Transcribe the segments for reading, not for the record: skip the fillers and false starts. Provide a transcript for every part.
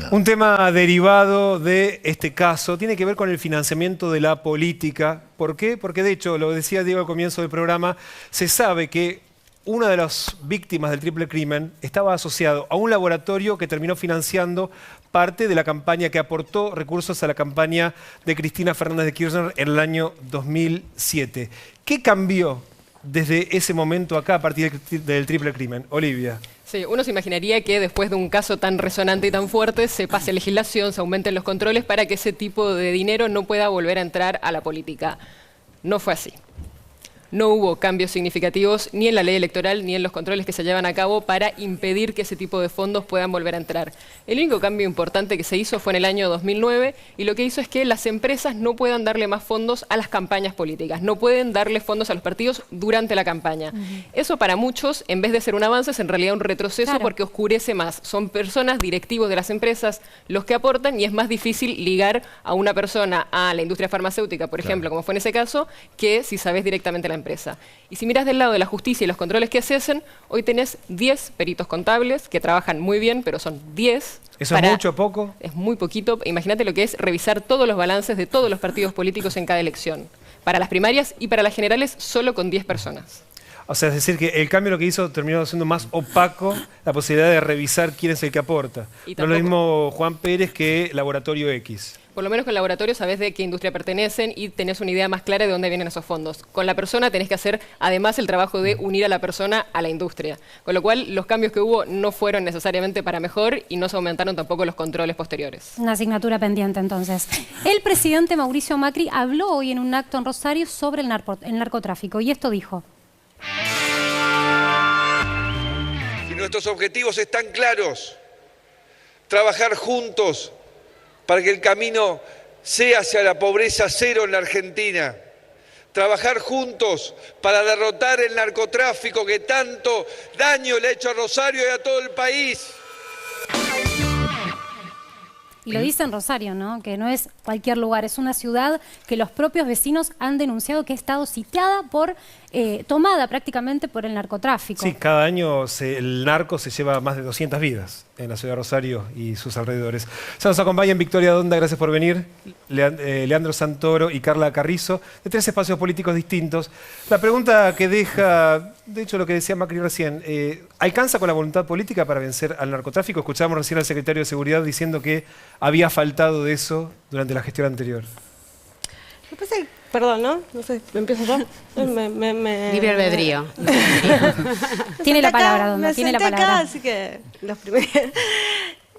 nada. Un tema derivado de este caso tiene que ver con el financiamiento de la política. ¿Por qué? Porque de hecho, lo decía Diego al comienzo del programa, se sabe que una de las víctimas del triple crimen estaba asociado a un laboratorio que terminó financiando parte de la campaña, que aportó recursos a la campaña de Cristina Fernández de Kirchner en el año 2007. ¿Qué cambió desde ese momento acá a partir del triple crimen? Olivia. Sí, uno se imaginaría que después de un caso tan resonante y tan fuerte se pase legislación, se aumenten los controles para que ese tipo de dinero no pueda volver a entrar a la política. No fue así. No hubo cambios significativos ni en la ley electoral ni en los controles que se llevan a cabo para impedir que ese tipo de fondos puedan volver a entrar. El único cambio importante que se hizo fue en el año 2009 y lo que hizo es que las empresas no puedan darle más fondos a las campañas políticas, no pueden darle fondos a los partidos durante la campaña. Eso para muchos, en vez de ser un avance, es en realidad un retroceso porque oscurece más. Son personas, directivos de las empresas, los que aportan y es más difícil ligar a una persona a la industria farmacéutica, por ejemplo, como fue en ese caso, que si sabes directamente la empresa. Y si miras del lado de la justicia y los controles que se hacen, hoy tenés 10 peritos contables que trabajan muy bien, pero son 10. ¿Eso es mucho o poco? Es muy poquito. Imagínate lo que es revisar todos los balances de todos los partidos políticos en cada elección. Para las primarias y para las generales, solo con 10 personas. O sea, es decir, que el cambio lo que hizo terminó siendo más opaco la posibilidad de revisar quién es el que aporta. No es lo mismo Juan Pérez que Laboratorio X. Por lo menos con el laboratorio sabés de qué industria pertenecen y tenés una idea más clara de dónde vienen esos fondos. Con la persona tenés que hacer además el trabajo de unir a la persona a la industria. Con lo cual los cambios que hubo no fueron necesariamente para mejor y no se aumentaron tampoco los controles posteriores. Una asignatura pendiente entonces. El presidente Mauricio Macri habló hoy en un acto en Rosario sobre el narcotráfico y esto dijo. Y nuestros objetivos están claros. Trabajar juntos para que el camino sea hacia la pobreza cero en la Argentina. Trabajar juntos para derrotar el narcotráfico que tanto daño le ha hecho a Rosario y a todo el país. Y lo dice en Rosario, ¿no? Que no es cualquier lugar, es una ciudad que los propios vecinos han denunciado que ha estado sitiada por, tomada prácticamente por el narcotráfico. Sí, cada año el narco se lleva más de 200 vidas en la ciudad de Rosario y sus alrededores. Se nos acompañan Victoria Donda, gracias por venir, Leandro Santoro y Carla Carrizo, de 3 espacios políticos distintos. La pregunta que deja, de hecho lo que decía Macri recién, ¿alcanza con la voluntad política para vencer al narcotráfico? Escuchábamos recién al secretario de Seguridad diciendo que había faltado de eso durante la gestión anterior. Me parece, perdón, ¿no? No sé, ¿me empiezo yo? Libre albedrío. Tiene la palabra, Donda, tiene la palabra. Acá, así que los primeros.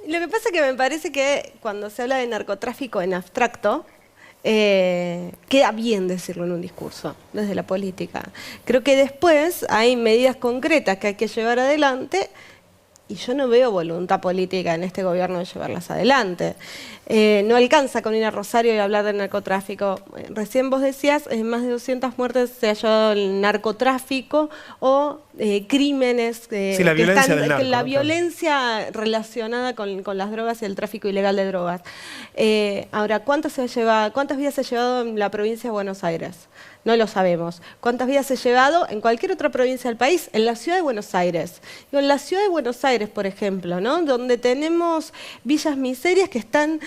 Lo que pasa es que me parece que cuando se habla de narcotráfico en abstracto, queda bien decirlo en un discurso, desde la política. Creo que después hay medidas concretas que hay que llevar adelante y yo no veo voluntad política en este gobierno de llevarlas adelante. No alcanza con ir a Rosario y hablar del narcotráfico. Recién vos decías, más de 200 muertes se ha llevado el narcotráfico o crímenes sí, la violencia del narco, la violencia relacionada con las drogas y el tráfico ilegal de drogas. Ahora, ¿cuántas vidas se ha llevado en la provincia de Buenos Aires? No lo sabemos. ¿Cuántas vidas se ha llevado en cualquier otra provincia del país? En la ciudad de Buenos Aires. Y en la ciudad de Buenos Aires, por ejemplo, ¿no? Donde tenemos villas miserias que están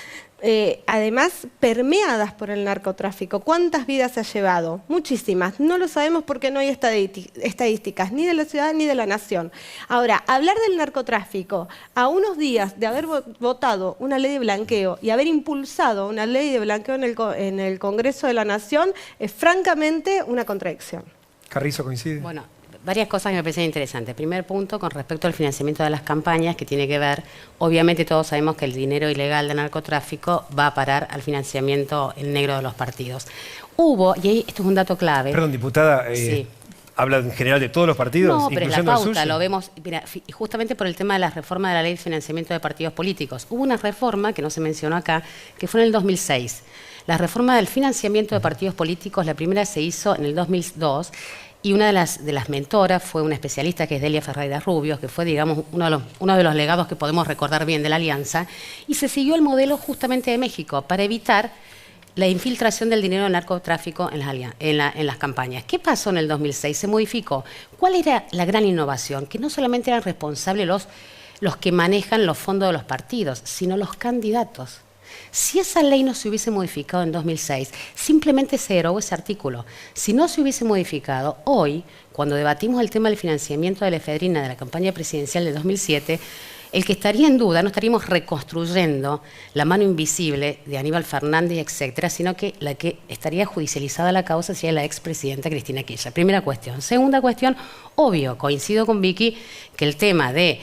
además permeadas por el narcotráfico. ¿Cuántas vidas se ha llevado? Muchísimas. No lo sabemos porque no hay estadísticas ni de la ciudad ni de la nación. Ahora, hablar del narcotráfico a unos días de haber votado una ley de blanqueo y haber impulsado una ley de blanqueo en el Congreso de la Nación es francamente una contradicción. ¿Carrizo coincide? Bueno, varias cosas que me parecen interesantes. Primer punto, con respecto al financiamiento de las campañas, que tiene que ver, obviamente todos sabemos que el dinero ilegal del narcotráfico va a parar al financiamiento en negro de los partidos. Hubo, y esto es un dato clave. Perdón, diputada, sí. ¿Habla en general de todos los partidos? No, pero es la pauta, lo vemos, mira, justamente por el tema de la reforma de la ley de financiamiento de partidos políticos. Hubo una reforma, que no se mencionó acá, que fue en el 2006. La reforma del financiamiento de partidos políticos, la primera se hizo en el 2002, y una de las mentoras fue una especialista que es Delia Ferreira Rubios, que fue, digamos, uno de los legados que podemos recordar bien de la Alianza, y se siguió el modelo justamente de México para evitar la infiltración del dinero del narcotráfico en las campañas. ¿Qué pasó en el 2006? Se modificó. ¿Cuál era la gran innovación? Que no solamente eran responsables los que manejan los fondos de los partidos, sino los candidatos. Si esa ley no se hubiese modificado en 2006, simplemente se derogó ese artículo. Si no se hubiese modificado, hoy, cuando debatimos el tema del financiamiento de la efedrina de la campaña presidencial de 2007, el que estaría en duda, no estaríamos reconstruyendo la mano invisible de Aníbal Fernández, etcétera, sino que la que estaría judicializada la causa sería la expresidenta Cristina Kirchner. Primera cuestión. Segunda cuestión, obvio, coincido con Vicky, que el tema de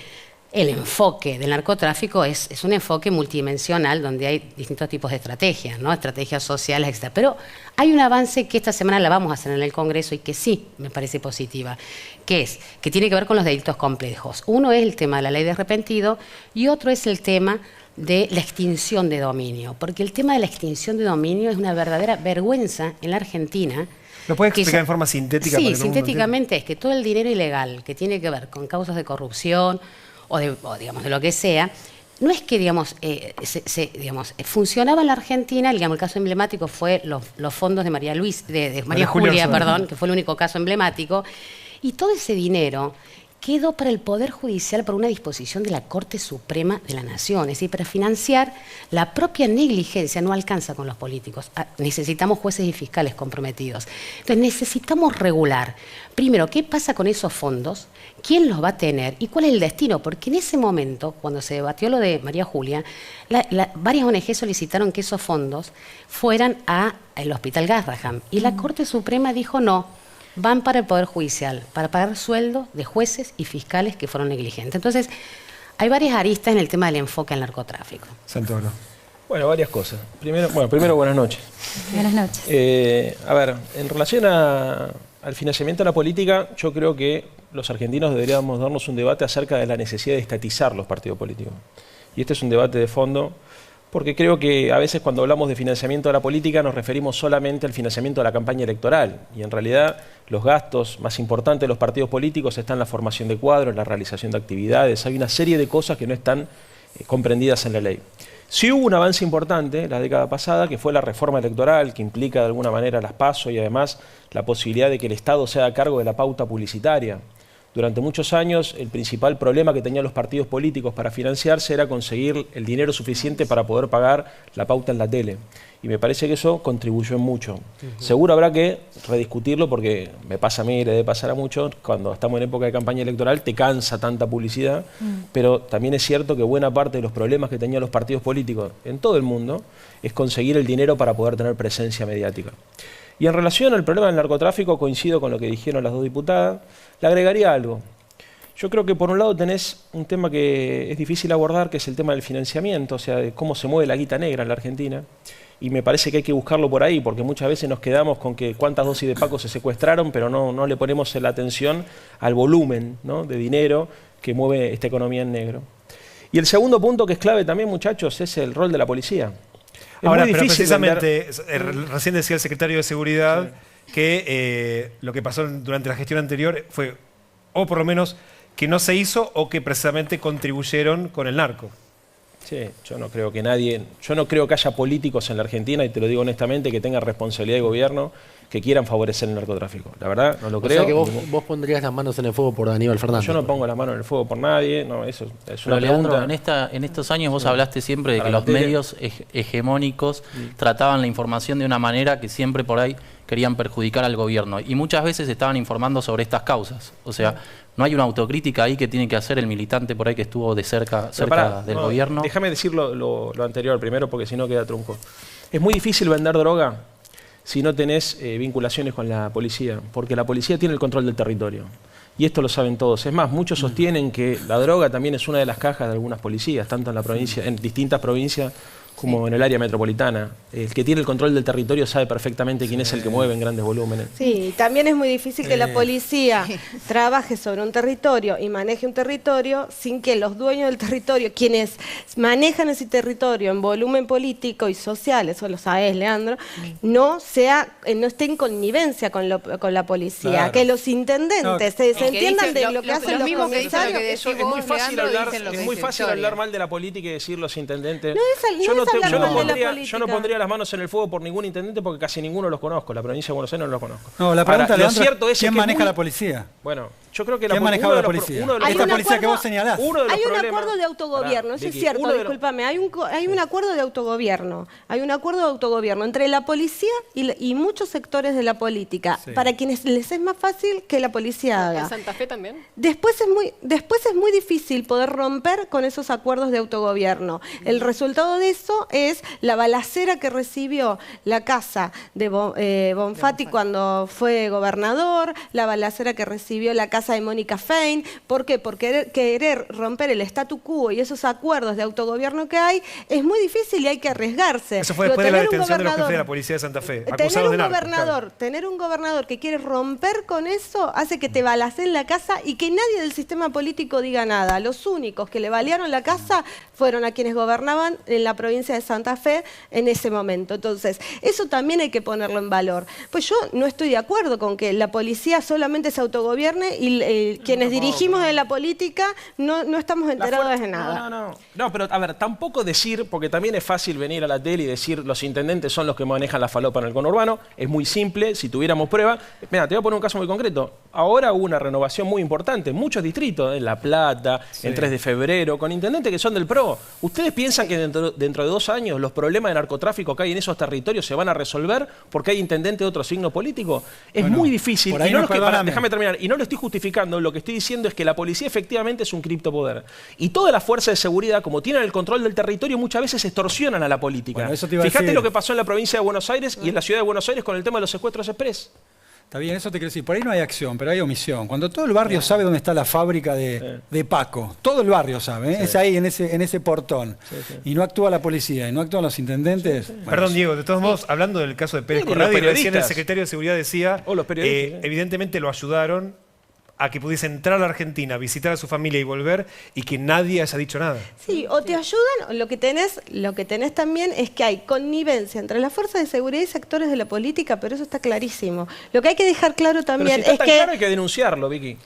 el enfoque del narcotráfico es un enfoque multidimensional donde hay distintos tipos de estrategias, ¿no? Estrategias sociales, etc. Pero hay un avance que esta semana la vamos a hacer en el Congreso y que sí me parece positiva, que tiene que ver con los delitos complejos. Uno es el tema de la ley de arrepentido y otro es el tema de la extinción de dominio, porque el tema de la extinción de dominio es una verdadera vergüenza en la Argentina. ¿Lo puedes explicar en forma sintética? Sí, sintéticamente es que todo el dinero ilegal que tiene que ver con causas de corrupción o digamos de lo que sea, no es que digamos, funcionaba en la Argentina, digamos, el caso emblemático fue los fondos de María Julia, perdón, que fue el único caso emblemático, y todo ese dinero quedó para el Poder Judicial por una disposición de la Corte Suprema de la Nación. Es decir, para financiar la propia negligencia no alcanza con los políticos. Necesitamos jueces y fiscales comprometidos. Entonces necesitamos regular, primero, qué pasa con esos fondos, quién los va a tener y cuál es el destino. Porque en ese momento, cuando se debatió lo de María Julia, varias ONG solicitaron que esos fondos fueran al Hospital Garrahan. Y la Corte Suprema dijo no. Van para el Poder Judicial, para pagar sueldos de jueces y fiscales que fueron negligentes. Entonces, hay varias aristas en el tema del enfoque al narcotráfico. Santoro. Bueno, varias cosas. Primero, buenas noches. Buenas noches. A ver, en relación al financiamiento de la política, yo creo que los argentinos deberíamos darnos un debate acerca de la necesidad de estatizar los partidos políticos. Y este es un debate de fondo, porque creo que a veces cuando hablamos de financiamiento de la política nos referimos solamente al financiamiento de la campaña electoral y en realidad los gastos más importantes de los partidos políticos están en la formación de cuadros, en la realización de actividades, hay una serie de cosas que no están comprendidas en la ley. Sí hubo un avance importante la década pasada que fue la reforma electoral que implica de alguna manera las PASO y además la posibilidad de que el Estado se haga cargo de la pauta publicitaria. Durante muchos años el principal problema que tenían los partidos políticos para financiarse era conseguir el dinero suficiente para poder pagar la pauta en la tele. Y me parece que eso contribuyó en mucho. Seguro habrá que rediscutirlo porque me pasa a mí y le debe pasar a muchos. Cuando estamos en época de campaña electoral te cansa tanta publicidad, pero también es cierto que buena parte de los problemas que tenían los partidos políticos en todo el mundo es conseguir el dinero para poder tener presencia mediática. Y en relación al problema del narcotráfico, coincido con lo que dijeron las dos diputadas, le agregaría algo. Yo creo que por un lado tenés un tema que es difícil abordar, que es el tema del financiamiento, o sea, de cómo se mueve la guita negra en la Argentina, y me parece que hay que buscarlo por ahí, porque muchas veces nos quedamos con que cuántas dosis de Paco se secuestraron, pero no le ponemos la atención al volumen, ¿no?, de dinero que mueve esta economía en negro. Y el segundo punto que es clave también, muchachos, es el rol de la policía. Ahora, pero precisamente, recién decía el secretario de Seguridad que lo que pasó durante la gestión anterior fue, o por lo menos, que no se hizo o que precisamente contribuyeron con el narco. Sí, yo no creo que haya políticos en la Argentina, y te lo digo honestamente, que tengan responsabilidad de gobierno, que quieran favorecer el narcotráfico. La verdad, no lo creo. O sea que vos pondrías las manos en el fuego por Aníbal Fernández. Yo no pongo las manos en el fuego por nadie, no, eso es una Leandro, pregunta. en estos años vos hablaste siempre de que los medios hegemónicos trataban la información de una manera que siempre por ahí querían perjudicar al gobierno. Y muchas veces estaban informando sobre estas causas. O sea, ¿no hay una autocrítica ahí que tiene que hacer el militante por ahí que estuvo de cerca del gobierno? Déjame decir lo anterior primero, porque si no queda trunco. Es muy difícil vender droga si no tenés vinculaciones con la policía, porque la policía tiene el control del territorio. Y esto lo saben todos. Es más, muchos sostienen que la droga también es una de las cajas de algunas policías, tanto en la provincia, en distintas provincias como en el área metropolitana. El que tiene el control del territorio sabe perfectamente quién es el que mueve en grandes volúmenes. Sí, también es muy difícil que la policía trabaje sobre un territorio y maneje un territorio sin que los dueños del territorio, quienes manejan ese territorio en volumen político y social, eso lo sabes, Leandro, no estén en connivencia con la policía, claro. Que los intendentes se entiendan de lo que hacen los comisarios. Es muy fácil hablar mal de la política y decir los intendentes. Yo no pondría las manos en el fuego por ningún intendente porque casi ninguno los conozco. La provincia de Buenos Aires no los conozco. No, la pregunta, ahora, Leandro, lo cierto es ¿quién maneja la policía? Bueno, Yo creo que ¿Quién manejaba la policía? Esta policía que vos señalás. Hay un acuerdo de autogobierno, eso es cierto, discúlpame. Hay un acuerdo de autogobierno. Hay un acuerdo de autogobierno entre la policía y muchos sectores de la política, para quienes les es más fácil que la policía haga. ¿En Santa Fe también? Después es muy difícil poder romper con esos acuerdos de autogobierno. El resultado de eso es la balacera que recibió la casa de Bonfatti cuando fue gobernador, la balacera que recibió la casa de Mónica Fein. ¿Por qué? Porque querer romper el statu quo y esos acuerdos de autogobierno que hay es muy difícil y hay que arriesgarse. Eso fue después de la detención de los jefes de la policía de Santa Fe, acusados de narco. Tener un gobernador que quiere romper con eso hace que te balacen la casa y que nadie del sistema político diga nada. Los únicos que le balearon la casa fueron a quienes gobernaban en la provincia de Santa Fe en ese momento. Entonces, eso también hay que ponerlo en valor. Pues yo no estoy de acuerdo con que la policía solamente se autogobierne y quienes dirigimos en la política no estamos enterados de nada. No, pero a ver, tampoco decir, porque también es fácil venir a la tele y decir los intendentes son los que manejan la falopa en el conurbano, es muy simple, si tuviéramos prueba. Mira, te voy a poner un caso muy concreto. Ahora hubo una renovación muy importante en muchos distritos, en La Plata, en 3 de febrero, con intendentes que son del PRO. ¿Ustedes piensan que dentro de 2 años los problemas de narcotráfico que hay en esos territorios se van a resolver porque hay intendentes de otro signo político? Es muy difícil. Y no déjame terminar. Y no lo estoy justificando, lo que estoy diciendo es que la policía efectivamente es un criptopoder. Y todas las fuerzas de seguridad, como tienen el control del territorio, muchas veces extorsionan a la política. Bueno, eso te iba a Fíjate decir. lo que pasó en la provincia de Buenos Aires y en la ciudad de Buenos Aires con el tema de los secuestros express. Está bien, eso te quiero decir. Por ahí no hay acción, pero hay omisión. Cuando todo el barrio sabe dónde está la fábrica de Paco, todo el barrio sabe, ¿eh? Es ahí, en ese portón. Y no actúa la policía, y no actúan los intendentes. Bueno, Perdón, Diego, de todos modos, hablando del caso de Pérez Corradi, recién el secretario de Seguridad decía, evidentemente lo ayudaron a que pudiese entrar a la Argentina, visitar a su familia y volver, y que nadie haya dicho nada. Sí, o te ayudan, o lo que tenés también es que hay connivencia entre las fuerzas de seguridad y sectores de la política, pero eso está clarísimo. Lo que hay que dejar claro también es que... claro hay que denunciarlo, Vicky.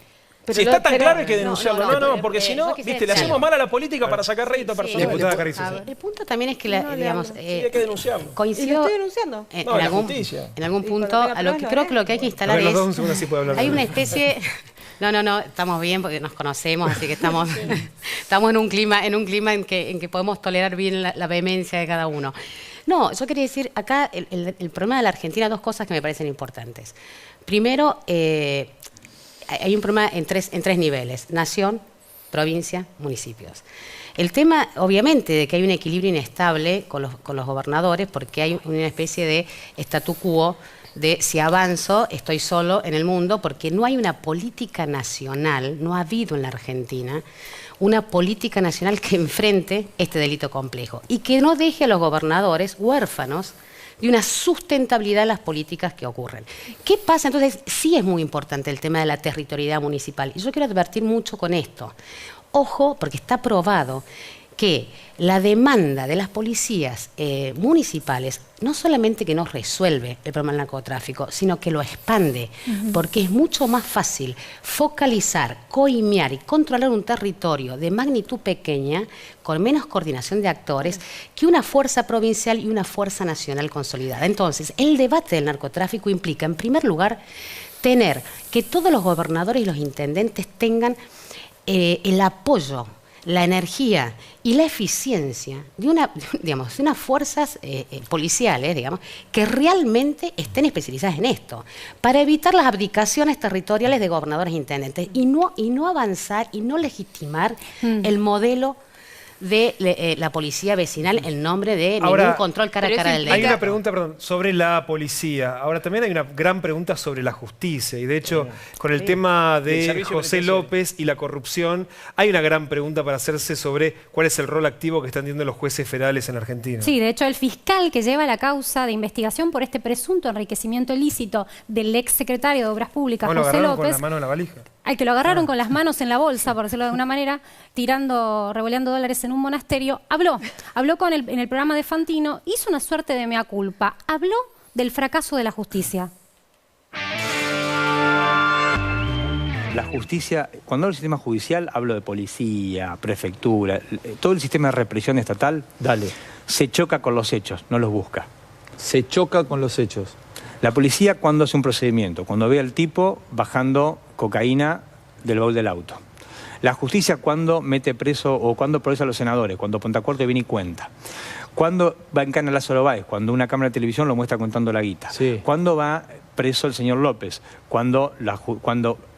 Si está tan claro hay que denunciarlo. Porque si no, le hacemos mal a la política para sacar rédito personal. Diputada Carrizo. El punto también es que, digamos, hay que denunciarlo. Coincido ¿Y lo estoy denunciando? en algún punto, a lo que creo que lo que hay que instalar es... Hay una especie... No, estamos bien porque nos conocemos, así que estamos en un clima en que podemos tolerar bien la vehemencia de cada uno. No, yo quería decir, acá el problema de la Argentina, 2 cosas que me parecen importantes. Primero, hay un problema en tres niveles: nación, provincia, municipios. El tema, obviamente, de que hay un equilibrio inestable con los gobernadores, porque hay una especie de statu quo de si avanzo, estoy solo en el mundo, porque no hay una política nacional, no ha habido en la Argentina una política nacional que enfrente este delito complejo y que no deje a los gobernadores huérfanos de una sustentabilidad en las políticas que ocurren. ¿Qué pasa? Entonces, sí es muy importante el tema de la territorialidad municipal. Y yo quiero advertir mucho con esto. Ojo, porque está probado que la demanda de las policías municipales no solamente que no resuelve el problema del narcotráfico, sino que lo expande, porque es mucho más fácil focalizar, coimear y controlar un territorio de magnitud pequeña, con menos coordinación de actores, que una fuerza provincial y una fuerza nacional consolidada. Entonces, el debate del narcotráfico implica, en primer lugar, tener que todos los gobernadores y los intendentes tengan el apoyo, la energía y la eficiencia de unas fuerzas policiales, que realmente estén especializadas en esto, para evitar las abdicaciones territoriales de gobernadores e intendentes y no avanzar y no legitimar el modelo de la policía vecinal en nombre de ningún control cara a cara del delito. Hay una pregunta, sobre la policía. Ahora, también hay una gran pregunta sobre la justicia. Y de hecho, con el tema de José López y la corrupción, hay una gran pregunta para hacerse sobre cuál es el rol activo que están teniendo los jueces federales en Argentina. Sí, de hecho, el fiscal que lleva la causa de investigación por este presunto enriquecimiento ilícito del ex secretario de Obras Públicas, José López, con la mano en la valija. Al que lo agarraron con las manos en la bolsa, por decirlo de alguna manera, revoleando dólares en un monasterio, habló en el programa de Fantino, hizo una suerte de mea culpa, habló del fracaso de la justicia. La justicia, cuando hablo del sistema judicial, hablo de policía, prefectura, todo el sistema de represión estatal, se choca con los hechos, no los busca. Se choca con los hechos. La policía, cuando hace un procedimiento, cuando ve al tipo bajando cocaína del baúl del auto. La justicia cuando mete preso o cuando procesa a los senadores, cuando Pontacorte viene y cuenta. Cuando va en Cana Lázaro Báez, cuando una cámara de televisión lo muestra contando la guita. Sí. Cuando va preso el señor López, cuando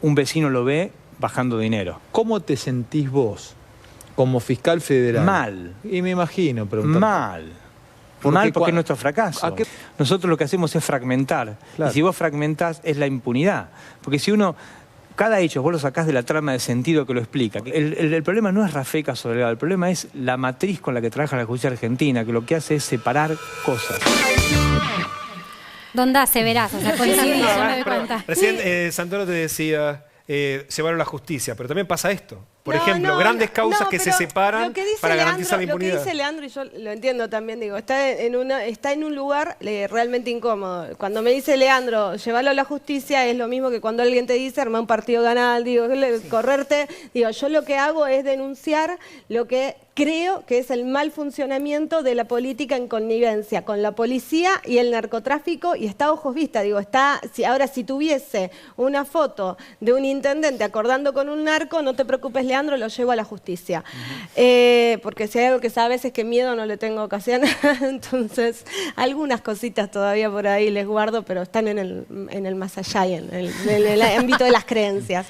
un vecino lo ve bajando dinero. ¿Cómo te sentís vos como fiscal federal? Mal. Y me imagino, preguntando. Mal. Mal porque es nuestro fracaso. Nosotros lo que hacemos es fragmentar. Claro. Y si vos fragmentás es la impunidad. Porque si uno... Cada hecho vos lo sacás de la trama de sentido que lo explica. El problema no es Rafecas o Delgado, el problema es la matriz con la que trabaja la justicia argentina, que lo que hace es separar cosas. ¿Dónde se verás? O sea, coincidís, yo me doy cuenta. Recién Santoro te decía, llevarlo a la justicia, pero también pasa esto. Por ejemplo, grandes causas que se separan para garantizar la impunidad. Lo que dice Leandro, y yo lo entiendo también, digo, está en un lugar realmente incómodo. Cuando me dice Leandro, llevarlo a la justicia, es lo mismo que cuando alguien te dice, armar un partido ganal, digo, correrte. Digo, yo lo que hago es denunciar lo que creo que es el mal funcionamiento de la política en connivencia con la policía y el narcotráfico, y está a ojos vista. Digo, ahora si tuviese una foto de un intendente acordando con un narco, no te preocupes, Leandro, lo llevo a la justicia. Porque si hay algo que sabes es que miedo no le tengo ocasión. Entonces, algunas cositas todavía por ahí les guardo, pero están en el más allá y en el ámbito de las creencias.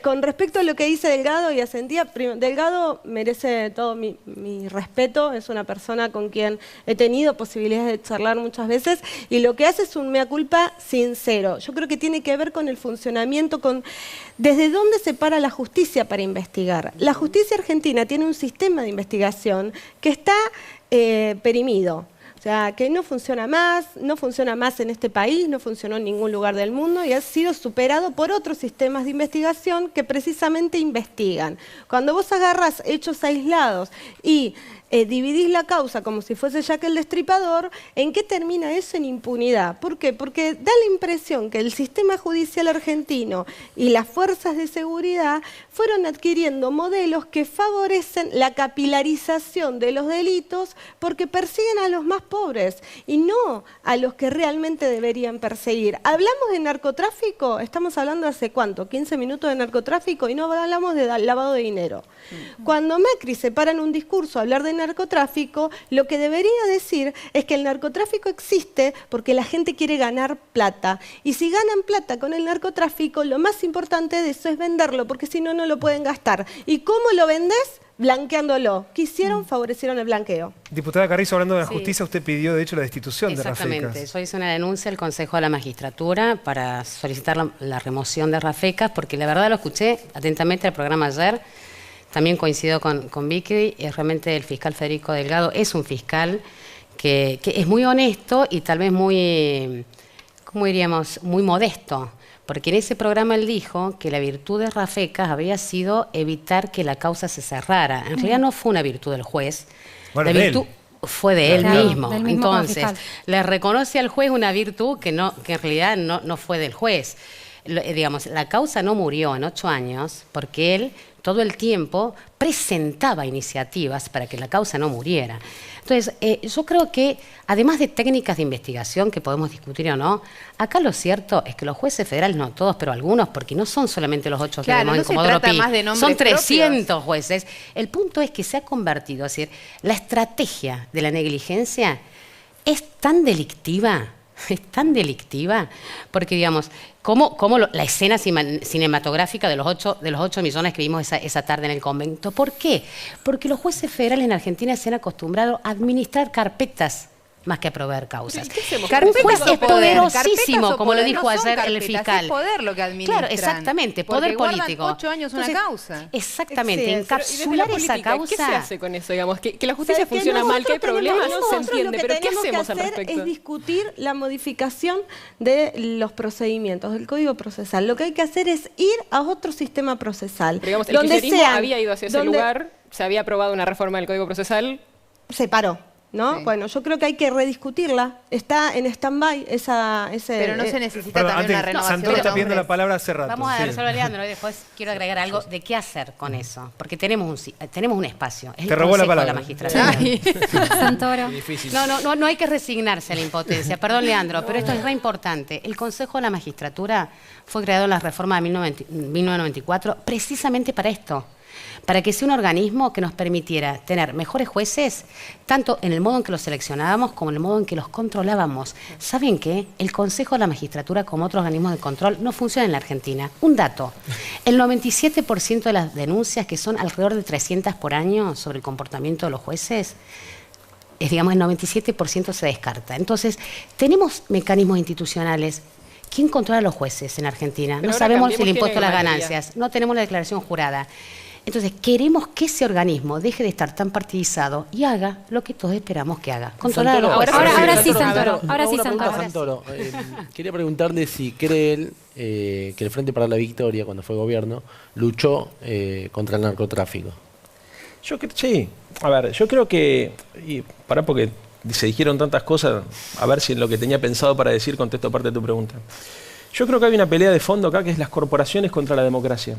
Con respecto a lo que dice Delgado y Ascendía, Delgado merece todo mi respeto, es una persona con quien he tenido posibilidades de charlar muchas veces, y lo que hace es un mea culpa sincero. Yo creo que tiene que ver con el funcionamiento, desde dónde se para la justicia para investigar. La justicia argentina tiene un sistema de investigación que está perimido. O sea, que no funciona más en este país, no funcionó en ningún lugar del mundo y ha sido superado por otros sistemas de investigación que precisamente investigan. Cuando vos agarrás hechos aislados y dividís la causa como si fuese Jack el Destripador, ¿en qué termina eso? En impunidad. ¿Por qué? Porque da la impresión que el sistema judicial argentino y las fuerzas de seguridad fueron adquiriendo modelos que favorecen la capilarización de los delitos porque persiguen a los más pobres y no a los que realmente deberían perseguir. ¿Hablamos de narcotráfico? Estamos hablando hace ¿cuánto? 15 minutos de narcotráfico y no hablamos de lavado de dinero. Cuando Macri se para en un discurso a hablar de narcotráfico, lo que debería decir es que el narcotráfico existe porque la gente quiere ganar plata. Y si ganan plata con el narcotráfico, lo más importante de eso es venderlo, porque si no, no lo pueden gastar. ¿Y cómo lo vendes? Blanqueándolo. ¿Qué hicieron? Favorecieron el blanqueo. Diputada Carrizo, hablando de la justicia, usted pidió de hecho la destitución de Rafecas. Exactamente. Yo hice una denuncia al Consejo de la Magistratura para solicitar la remoción de Rafecas, porque la verdad lo escuché atentamente el programa ayer. También coincido con Vicky, realmente el fiscal Federico Delgado es un fiscal que es muy honesto y tal vez muy, ¿cómo diríamos?, muy modesto. Porque en ese programa él dijo que la virtud de Rafecas había sido evitar que la causa se cerrara. En realidad no fue una virtud del juez, bueno, la virtud fue de él mismo. Entonces, le reconoce al juez una virtud que en realidad no fue del juez. Digamos, la causa no murió en 8 años porque él todo el tiempo presentaba iniciativas para que la causa no muriera. Entonces, yo creo que, además de técnicas de investigación que podemos discutir o no, acá lo cierto es que los jueces federales, no todos, pero algunos, porque no son solamente los 8 que vemos en Comodoro Pi, son 300 jueces. El punto es que se ha convertido, es decir, la estrategia de la negligencia es tan delictiva, porque, digamos, como la escena cinematográfica de los 8 millones que vimos esa tarde en el convento. ¿Por qué? Porque los jueces federales en Argentina se han acostumbrado a administrar carpetas más que a proveer causas. Un juez es poderosísimo, como lo dijo ayer el fiscal. Es poder lo que administran. Claro, exactamente, poder político. 8 años una causa. Exactamente, encapsular esa causa. ¿Qué se hace con eso? Digamos, que la justicia funciona mal, que hay problemas, se entiende, pero ¿qué hacemos al respecto? Es discutir la modificación de los procedimientos, del Código Procesal. Lo que hay que hacer es ir a otro sistema procesal. Pero digamos, el kirchnerismo había ido hacia ese lugar, se había aprobado una reforma del Código Procesal. Se paró. ¿no? Sí. Bueno, yo creo que hay que rediscutirla. Está en stand-by Pero no se necesita Perdón, también una antes, renovación Santoro de está pidiendo nombres. la palabra hace rato. Vamos a dar Sí. solo a Leandro y después quiero agregar algo de qué hacer con eso. Porque tenemos un espacio. Es Te el robó la Consejo de palabra. Magistratura. Ay, Santoro. No hay que resignarse a la impotencia. Perdón, Leandro, pero esto es re importante. El Consejo de la Magistratura fue creado en la reforma de 1994 precisamente para esto. Para que sea un organismo que nos permitiera tener mejores jueces, tanto en el modo en que los seleccionábamos como en el modo en que los controlábamos. ¿Saben qué? El Consejo de la Magistratura, como otros organismos de control, no funciona en la Argentina. Un dato, el 97% de las denuncias, que son alrededor de 300 por año sobre el comportamiento de los jueces, el 97% se descarta. Entonces, tenemos mecanismos institucionales. ¿Quién controla a los jueces en Argentina? Pero No ahora sabemos si el cambiemos impuesto a las quién es mayoría. ganancias, no tenemos la declaración jurada. Entonces, queremos que ese organismo deje de estar tan partidizado y haga lo que todos esperamos que haga. Controlar a los jueces. Ahora sí, Santoro. Ahora sí, Una pregunta a Santoro. Santoro. Quería preguntarle si cree él que el Frente para la Victoria, cuando fue gobierno, luchó contra el narcotráfico. Sí, a ver, yo creo que, y pará porque se dijeron tantas cosas, a ver si en lo que tenía pensado para decir contesto parte de tu pregunta. Yo creo que hay una pelea de fondo acá que es las corporaciones contra la democracia.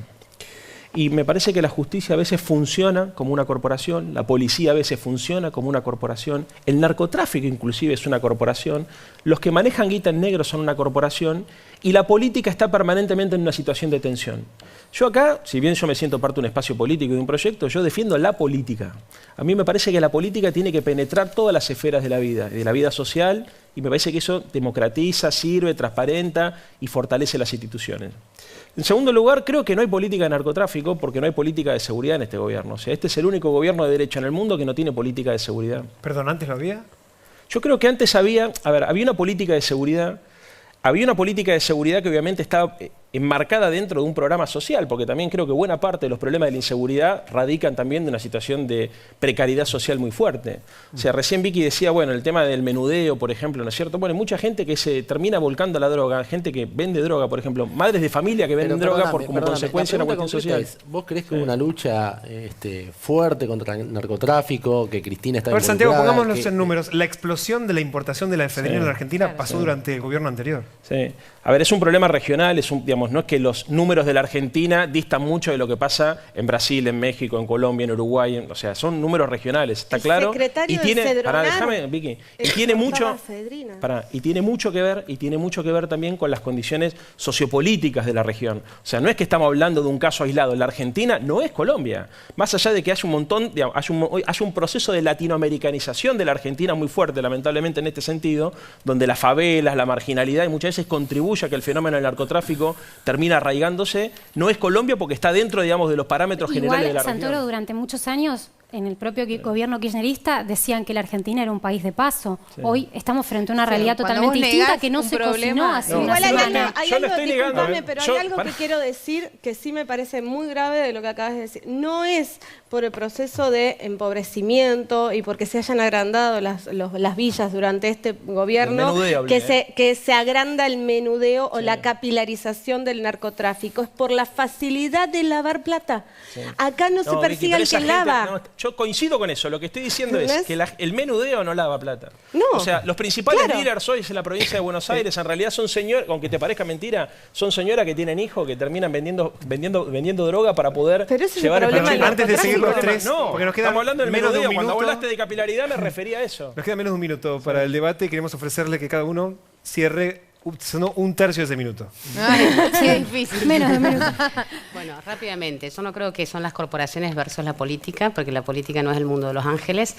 Y me parece que la justicia a veces funciona como una corporación, la policía a veces funciona como una corporación, el narcotráfico inclusive es una corporación, los que manejan guita en negro son una corporación y la política está permanentemente en una situación de tensión. Yo acá, si bien yo me siento parte de un espacio político y de un proyecto, yo defiendo la política. A mí me parece que la política tiene que penetrar todas las esferas de la vida social, y me parece que eso democratiza, sirve, transparenta y fortalece las instituciones. En segundo lugar, creo que no hay política de narcotráfico porque no hay política de seguridad en este gobierno. O sea, este es el único gobierno de derecha en el mundo que no tiene política de seguridad. Perdón, ¿antes lo había? Yo creo que antes había una política de seguridad. Había una política de seguridad que obviamente estaba enmarcada dentro de un programa social, porque también creo que buena parte de los problemas de la inseguridad radican también de una situación de precariedad social muy fuerte. O sea, recién Vicky decía, bueno, el tema del menudeo, por ejemplo, ¿no es cierto? Bueno, hay mucha gente que se termina volcando a la droga, gente que vende droga, por ejemplo, madres de familia que venden droga como consecuencia de una cuestión social. ¿Vos creés que hubo una lucha fuerte contra el narcotráfico, que Cristina está A ver, Santiago, involucrada, pongámonos en números. La explosión de la importación de la efedrina en la Argentina pasó durante el gobierno anterior. Sí. A ver, es un problema regional, digamos, no es que los números de la Argentina distan mucho de lo que pasa en Brasil, en México, en Colombia, en Uruguay, o sea, son números regionales, está claro. secretario de Cedronar déjame, Vicky, y tiene mucho que ver también con las condiciones sociopolíticas de la región. O sea, no es que estamos hablando de un caso aislado. La Argentina no es Colombia. Más allá de que haya un montón, digamos, haya un proceso de latinoamericanización de la Argentina muy fuerte, lamentablemente en este sentido, donde las favelas, la marginalidad y muchas veces contribuye a que el fenómeno del narcotráfico termina arraigándose, no es Colombia porque está dentro, digamos, de los parámetros generales de la Santoro, región. durante muchos años, en el propio gobierno kirchnerista, decían que la Argentina era un país de paso. Sí. Hoy estamos frente a una realidad cuando totalmente vos distinta negás que no un se cocinó problema, hace no. una Igual semana. hay Yo algo, no estoy negando, discúlpame, pero hay algo pará. que quiero decir que sí me parece muy grave de lo que acabas de decir. No es por el proceso de empobrecimiento y porque se hayan agrandado las villas durante este gobierno menudeo, hablé, que se agranda el menudeo o la capilarización del narcotráfico. Es por la facilidad de lavar plata. Acá no se Vicky, persigue pero al esa que gente- lava. no, yo coincido con eso. Lo que estoy diciendo es ¿Ves? que el menudeo no lava plata. No. O sea, los principales Claro. dealers hoy en la provincia de Buenos Aires en realidad son señoras, aunque te parezca mentira, son señoras que tienen hijos que terminan vendiendo droga para poder Pero ese es el llevar problema del Antes de seguir los tres, No, porque nos queda estamos hablando del menos de un menudeo. Cuando minuto. hablaste de capilaridad me refería a eso. Nos queda menos de un minuto para el debate y queremos ofrecerle que cada uno cierre un tercio de ese minuto. Ay, qué difícil. Menos de menos. Bueno, rápidamente, yo no creo que son las corporaciones versus la política, porque la política no es el mundo de los ángeles,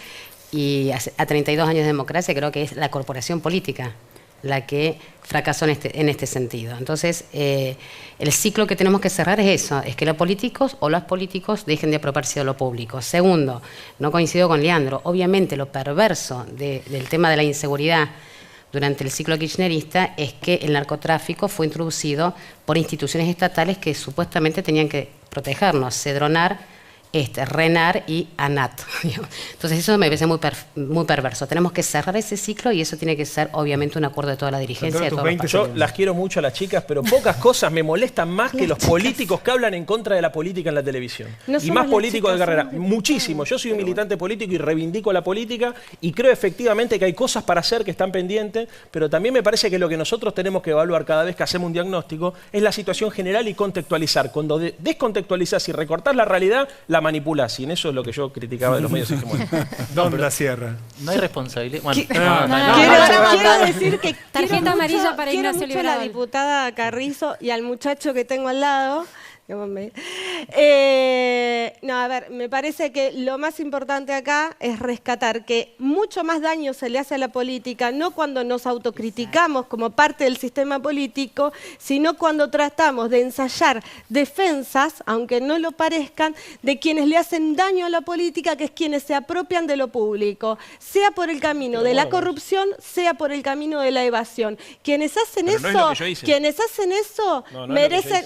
y a 32 años de democracia creo que es la corporación política la que fracasó en este sentido. Entonces, el ciclo que tenemos que cerrar es eso, es que los políticos dejen de apropiarse de lo público. Segundo, no coincido con Leandro, obviamente lo perverso del tema de la inseguridad durante el ciclo kirchnerista es que el narcotráfico fue introducido por instituciones estatales que supuestamente tenían que protegernos. Cedronar RENAR y ANAT. Entonces eso me parece muy perverso. Tenemos que cerrar ese ciclo y eso tiene que ser obviamente un acuerdo de toda la dirigencia. De todos los Yo las quiero mucho a las chicas, pero pocas cosas me molestan más que los políticos que hablan en contra de la política en la televisión. No Y más somos políticos de las chicas, carrera. Muchísimo. Yo soy un militante político y reivindico la política y creo efectivamente que hay cosas para hacer que están pendientes, pero también me parece que lo que nosotros tenemos que evaluar cada vez que hacemos un diagnóstico es la situación general y contextualizar. Cuando descontextualizás y recortás la realidad, la manipulás. Y en eso es lo que yo criticaba de los medios hegemónicos. ¿Dónde la cierra? No hay responsabilidad. Bueno, Quiero decir que Tarjeta amarilla para quiero Ignacio mucho a la Liberador. diputada Carrizo y al muchacho que tengo al lado. No, a ver, me parece que lo más importante acá es rescatar que mucho más daño se le hace a la política, no cuando nos autocriticamos como parte del sistema político, sino cuando tratamos de ensayar defensas, aunque no lo parezcan, de quienes le hacen daño a la política, que es quienes se apropian de lo público, sea por el camino de la corrupción, sea por el camino de la evasión. Quienes hacen eso,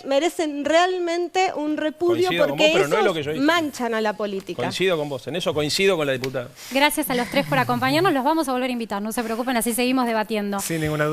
merecen realmente un repudio porque ellos manchan a la política. Coincido con vos, en eso coincido con la diputada. Gracias a los tres por acompañarnos, los vamos a volver a invitar, no se preocupen, así seguimos debatiendo. Sin ninguna duda.